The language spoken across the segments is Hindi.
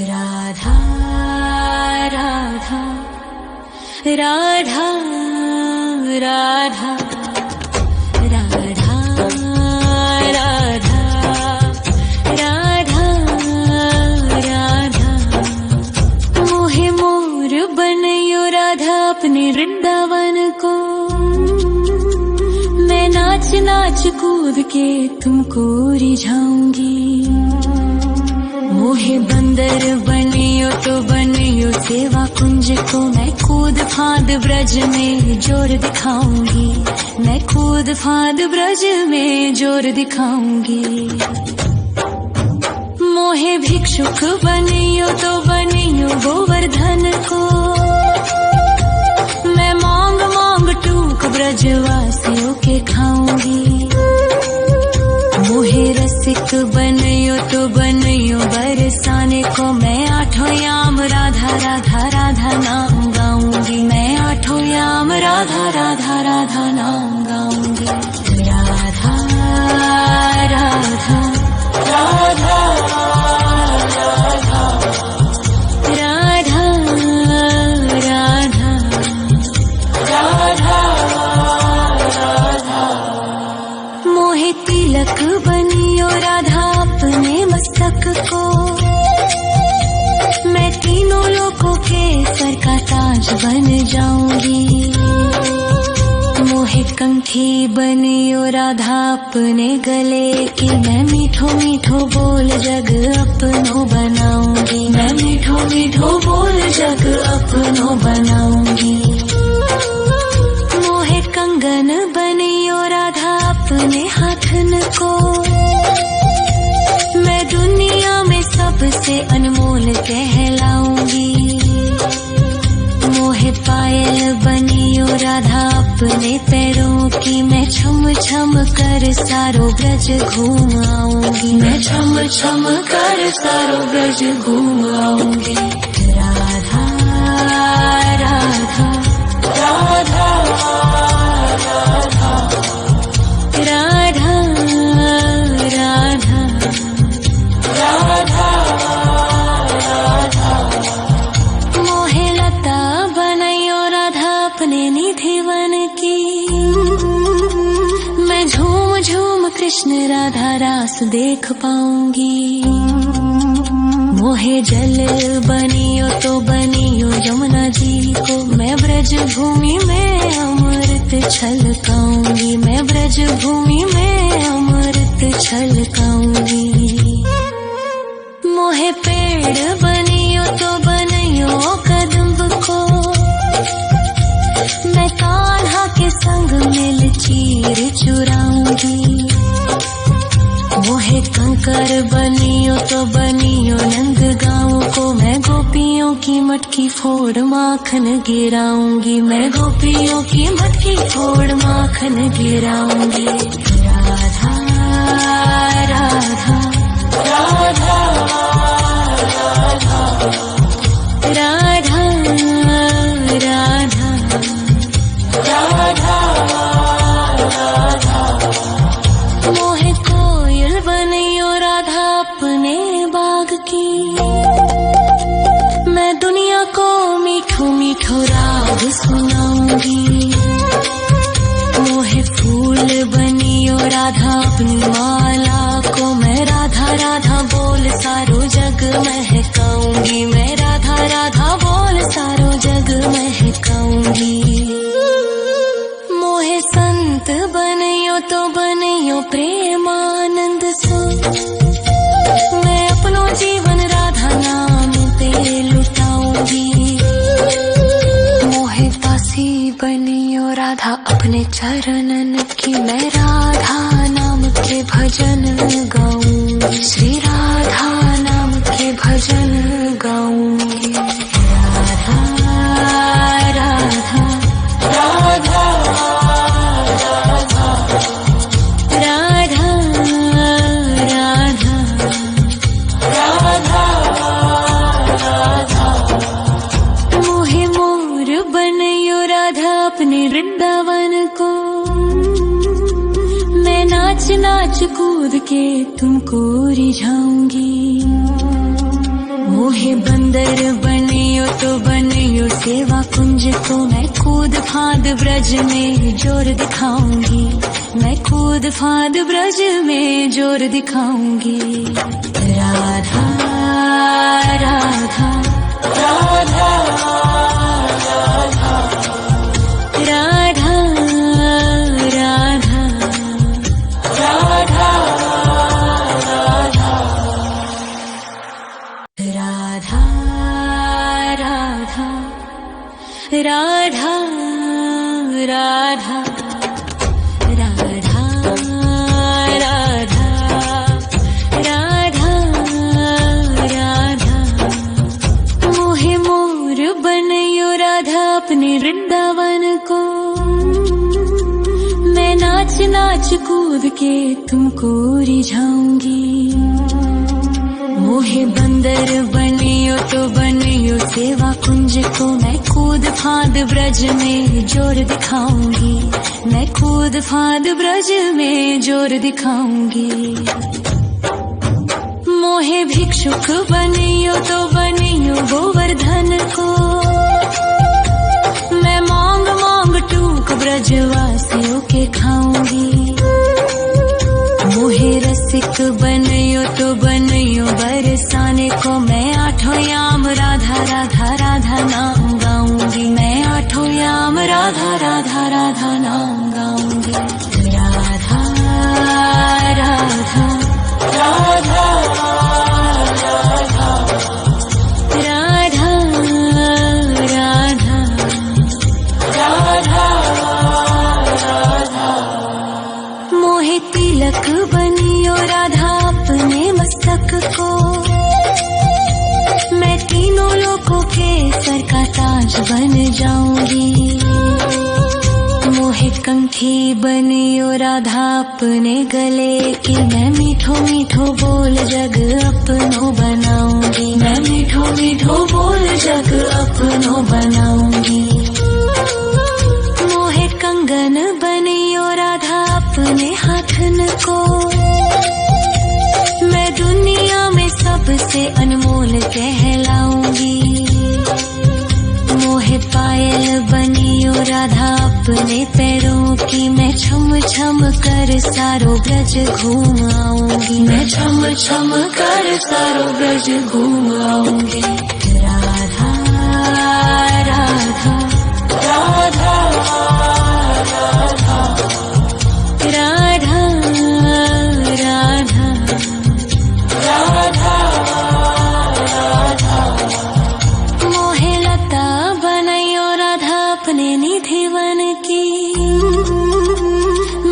राधा राधा राधा राधा राधा राधा राधा राधा मोहे मोर बनयो राधा अपने वृंदावन को। मैं नाच नाच कूद के तुमको रिझाऊंगी। मोहे बंदर बनियो तो बनियो सेवा कुंज को। मैं कूद फांद ब्रज में जोर दिखाऊंगी। मैं कूद फांद ब्रज में जोर दिखाऊंगी। मोहे भिक्षुक बनियो तो बनियो गोवर्धन को। मैं मांग मांग टूक ब्रजवासियों के खाऊंगी। मोहे रसिक बनियो तो बनियो बरसाने को। मैं आठों याम राधा राधा राधा नाम गाऊंगी। मैं आठों याम राधा राधा राधा नाम गाऊंगी। राधा राधा राधा राधा राधा राधा राधा मोहे तिलक बनियो राधा अपने मस्तक को। मैं तीनों लोगों के सर का ताज बन जाऊंगी। मोहे कंठी बनियो राधा अपने गले की। मैं मीठो मीठो बोल जग अपनो बनाऊंगी। मैं मीठो मीठो बोल जग अपनो बनाऊंगी। मोहे कंगन बनियो राधा अपने हाथन को। मैं दुनिया में सबसे अनमोल कहलाऊंगी। मोहे पायल बनियो राधा अपने पैरों की। मैं छम छम कर सारो ब्रज घूम आऊंगी। मैं छम छम कर सारो ब्रज घूम आऊंगी। राधा राधा राधा राधा राधा राधा राधा राधा मोहे लता बनयो राधा अपने निधिवन की। मैं झूम झूम कृष्ण राधा रास देख पाऊंगी। मोहे जल बनियो तो बनियो यमुना जी को। मैं ब्रज भूमि में अमृत छलकाऊंगी। मैं ब्रज भूमि में अमृत छलकाऊंगी। मोहे पेड़ बनियो तो बनियो कदम्ब को। मैं कान्हा के संग मिल चीर चुराऊंगी। मोहे कंकर बनियो तो बनियो नंद गाँव को। मैं गोपियों की मटकी फोड़ माखन गिराऊंगी। मैं गोपियों की मटकी फोड़ माखन गिराऊंगी। राधा राधा राधा राधा राधा राधा राधा मोहे कोयल बनियो राधा अपने बाग की। मैं दुनिया को मीठो मीठो राग सुनाऊंगी। मोहे फूल बनियो राधा अपनी माला को। मैं राधा राधा बोल सारो जग महकाऊंगी। मैं राधा राधा बोल सारो जग महकाऊंगी। मोहे संत बनियो तो बनियो प्रेमानंद सो। मैं अपनो जीवन राधा नाम पे लुटाऊंगी। मोहे दासी बनियो राधा अपने चरणन की। मैं राधा नाम के भजन गाऊंगी। श्री राधा नाम के भजन गाऊंगी। राधा राधा राधा राधा राधा राधा राधा मोहे मोर बनयो राधा अपने वृंदावन को। मैं नाच नाच कूद के तुमको रिझाऊंगी। मोहे मोहे बंदर बनियो तो बनियो सेवा कुंज को मैं कूद फांद ब्रज में जोर दिखाऊंगी, मैं कूद फांद ब्रज में जोर दिखाऊंगी। राधा राधा राधा राधा राधा राधा राधा राधा राधा राधा राधा राधा राधा राधा मोहे मोर बनयो राधा अपने वृंदावन को, मैं नाच नाच कूद के तुमको रिझाऊंगी। मोहे बंदर बनियो तो बनियो सेवा कुंज को मैं कूद फांद ब्रज में जोर दिखाऊंगी, मैं कूद फांद ब्रज में जोर दिखाऊंगी। मोहे भिक्षुक बनियो तो बनियो गोवर्धन को, मैं मांग मांग टूक ब्रजवासियों के खाऊंगी। मोहे रसिक बनियो तो बनियो बरसाने को, मैं आठों याम राधा राधा राधा नाम गाऊंगी, मैं आठों याम राधा राधा राधा नाम गाऊंगी। राधा राधा राधा राधा राधा राधा राधा मोहे तिलक बनियो राधा अपने मस्तक को, मैं तीनों लोगों के सर का ताज बन जाऊंगी। मोहे कंठी बनियो राधा अपने गले की, मैं मीठो मीठो बोल जग अपनो बनाऊंगी, मैं मीठो मीठो बोल जग अपनो बनाऊंगी। मोहे कंगन बनियो राधा अपने हाथन को, मैं दुनिया में सबसे अनमोल कहलाऊंगी। मोहे पायल बनियो राधा अपने पैरों की, मैं छम छम कर सारो ब्रज घूम आऊंगी, मैं छम छम कर सारो ब्रज घूम आऊंगी। राधा राधा राधा राधा राधा राधा राधा राधा मोहे लता बनयो राधा अपने निधि वन की,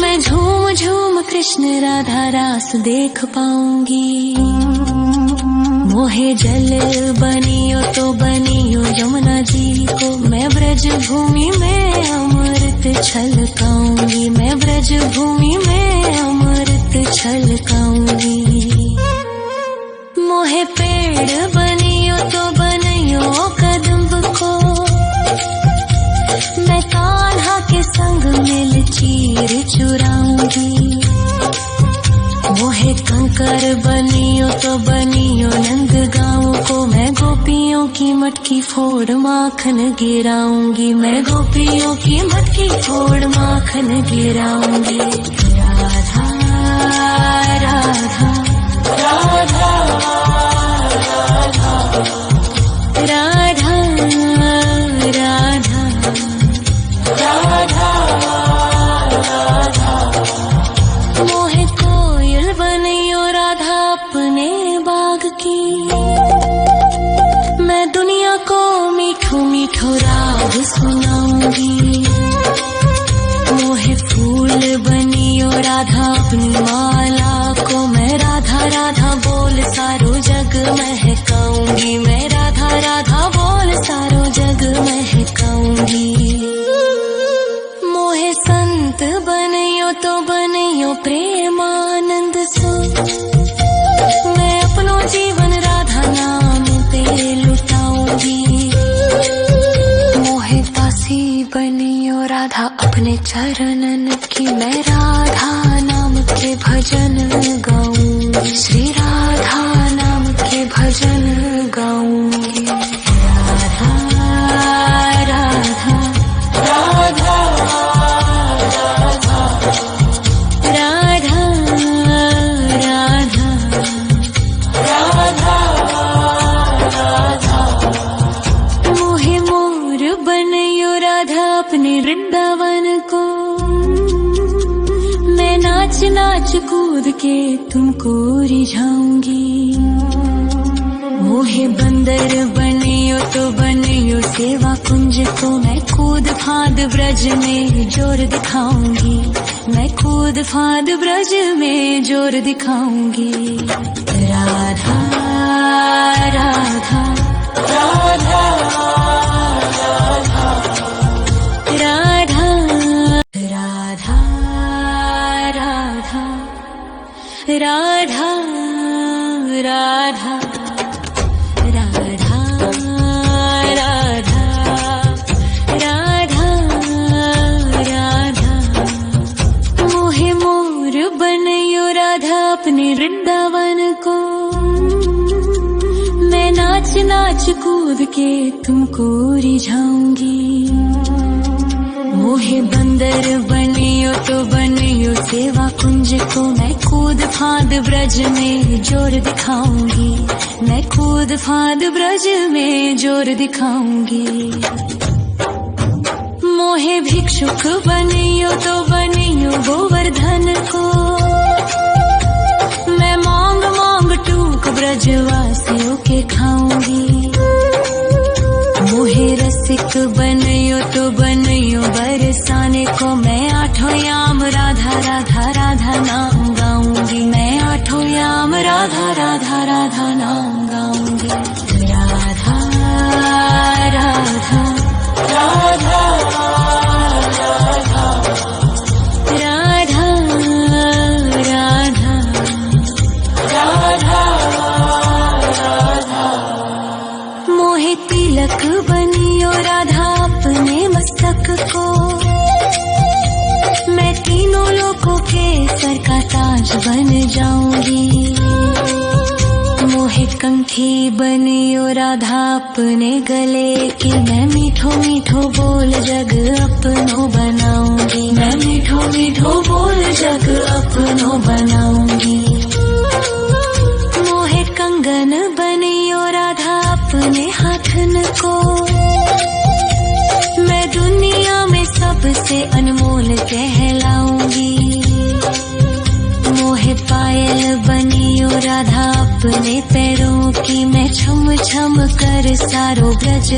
मैं झूम झूम कृष्ण राधा रास देख पाऊंगी। मोहे जल बनियो तो बनियो यमुना जी को, मैं ब्रज भूमि में अमृत छलकाऊंगी, मैं ब्रज भूमि में अमृत छलकाऊंगी। मोहे पेड़ बनियो तो बनियो कदम्ब को, मैं कान्हा के संग मिल चीर चुराऊंगी। मोहे कंकर बनियो तो बनियो नंद गाँव को, मैं गोपियों की मटकी फोड़ माखन गिराऊंगी, मैं गोपियों की मटकी फोड़ माखन गिराऊंगी। राधा राधा राधा राधा राधा राधा राधा मोहे कोयल बनियो राधा अपने बाग की, मैं दुनिया को मीठो मीठो राग सुनाऊंगी। मोहे फूल बनियो राधा अपनी माला को, मैं राधा राधा बोल सारो जग महकाऊंगी, मैं राधा राधा बोल सारो जग महकाऊंगी। मोहे संत बनियो तो बनियो प्रेमानंद सो, मैं अपनो जीवन राधा नाम पे लुटाऊंगी। मोहे दासी बनियो राधा अपने चरणन की, मैं राधा नाम के भजन गाऊं, श्री राधा नाम के भजन गाऊं। कूद के तुमको रिझाऊंगी। मोहे बंदर बनियो तो बनियो सेवा कुंज को, मैं कूद फांद ब्रज में जोर दिखाऊंगी। मैं कूद फांद ब्रज में जोर दिखाऊंगी। राधा राधा राधा राधा राधा राधा राधा राधा राधा राधा राधा राधा। मोहे मोर बनयो राधा अपने वृंदावन को, मैं नाच नाच कूद के तुमको रिझाऊंगी। मोहे बंदर बनियो तो बनियो सेवा कुंज को, मैं कूद फांद ब्रज में जोर दिखाऊंगी। मैं कूद फांद ब्रज में जोर दिखाऊंगी। मोहे भिक्षुक बनियो तो बनियो गोवर्धन को, मैं मांग मांग टूक ब्रजवासियों के खाऊंगी। मोहे रसिक बनियो तो बनियो बरसाने को, मैं आठों याम राधा राधा राधा नाम गाऊंगी। मैं आठों याम राधा राधा राधा नाम गाऊंगी। राधा राधा राधा राधा राधा राधा राधा राधा। मोहे तिलक बनियो राधा अपने मस्तक को, मैं तीनों लोगों के सर का ताज बन जाऊंगी। मोहे कंठी बनियो राधा अपने गले की, मैं मीठो मीठो बोल जग अपनो बनाऊंगी। मैं मीठो मीठो बोल जग अपनो बनाऊंगी। मोहे कंगन बनियो राधा अपने हाथन को, मैं दुनिया में सबसे अनमोल कहलाऊंगी। मोहे पायल बनियो राधा अपने पैरों की, मैं छम छम कर सारो ब्रज